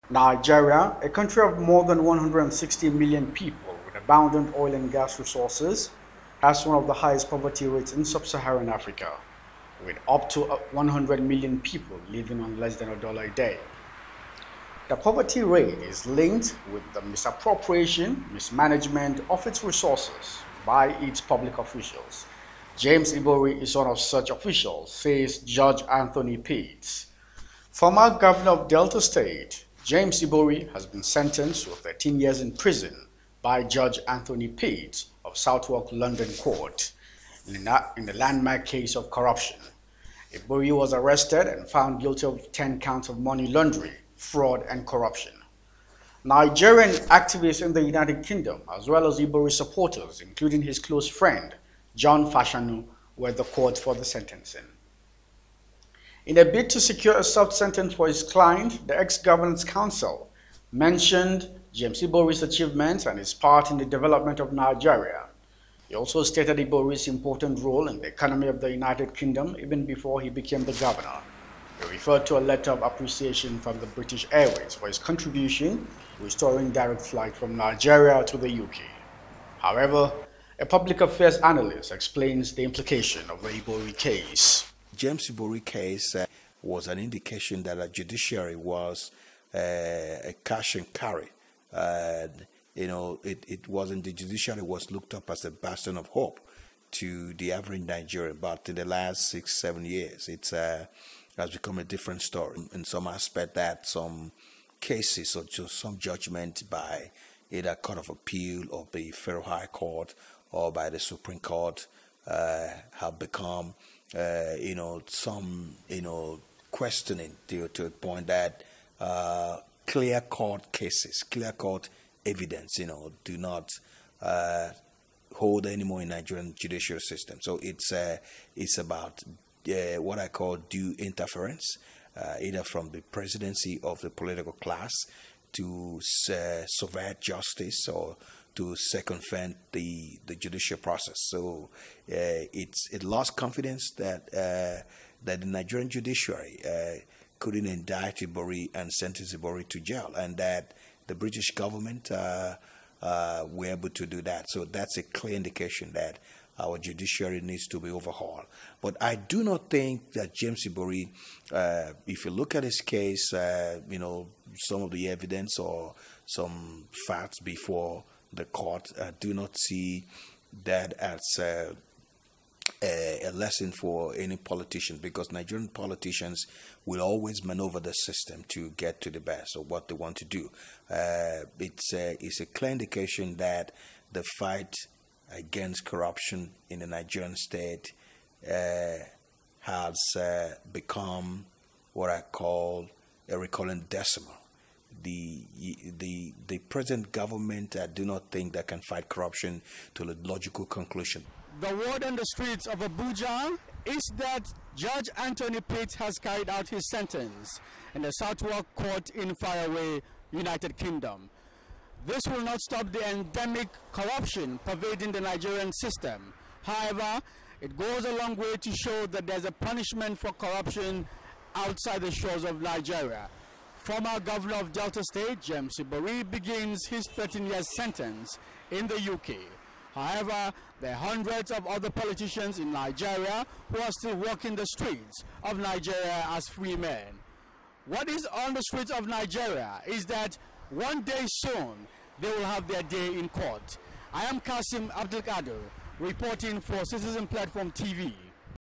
Nigeria, a country of more than 160 million people with abundant oil and gas resources, has one of the highest poverty rates in sub-Saharan Africa, with up to 100 million people living on less than $1 a day. The poverty rate is linked with the misappropriation, mismanagement of its resources by its public officials. James Ibori is one of such officials, says Judge Anthony Pitts. Former governor of Delta State, James Ibori has been sentenced to 13 years in prison by Judge Anthony Pitts of Southwark London Court in the landmark case of corruption. Ibori was arrested and found guilty of 10 counts of money laundering, fraud, and corruption. Nigerian activists in the United Kingdom, as well as Ibori supporters, including his close friend, John Fashanu, were the court for the sentencing. In a bid to secure a soft sentence for his client, the ex-Governance Council mentioned James Ibori's achievements and his part in the development of Nigeria. He also stated Ibori's important role in the economy of the United Kingdom even before he became the governor. He referred to a letter of appreciation from the British Airways for his contribution to restoring direct flight from Nigeria to the UK. However, a public affairs analyst explains the implication of the Ibori case. James Ibori case was an indication that a judiciary was a cash and carry. It wasn't, the judiciary was looked up as a bastion of hope to the average Nigerian, but in the last 6-7 years, it has become a different story. In some aspect, that some cases or just some judgment by either Court of Appeal or the Federal High Court or by the Supreme Court have become some questioning to a point that clear court cases, clear court evidence, do not hold anymore in Nigerian judicial system. So it's about what I call due interference, either from the presidency of the political class to subvert justice or to circumvent the judicial process. So it lost confidence that the Nigerian judiciary couldn't indict Ibori and sentence Ibori to jail, and that the British government were able to do that. So that's a clear indication that our judiciary needs to be overhauled. But I do not think that James Ibori, if you look at his case, some of the evidence or some facts before the court, do not see that as a lesson for any politician, because Nigerian politicians will always maneuver the system to get to the best of what they want to do. It's a clear indication that the fight against corruption in the Nigerian state has become what I call a recurrent decimal. The present government do not think they can fight corruption to a logical conclusion. The word on the streets of Abuja is that Judge Anthony Pitts has carried out his sentence in the Southwark Court in faraway United Kingdom. This will not stop the endemic corruption pervading the Nigerian system. However, it goes a long way to show that there's a punishment for corruption outside the shores of Nigeria. Former governor of Delta State, James Ibori, begins his 13-year sentence in the UK. However, there are hundreds of other politicians in Nigeria who are still walking the streets of Nigeria as free men. What is on the streets of Nigeria is that one day soon they will have their day in court. I am Kasim Abdelkader, reporting for Citizen Platform TV.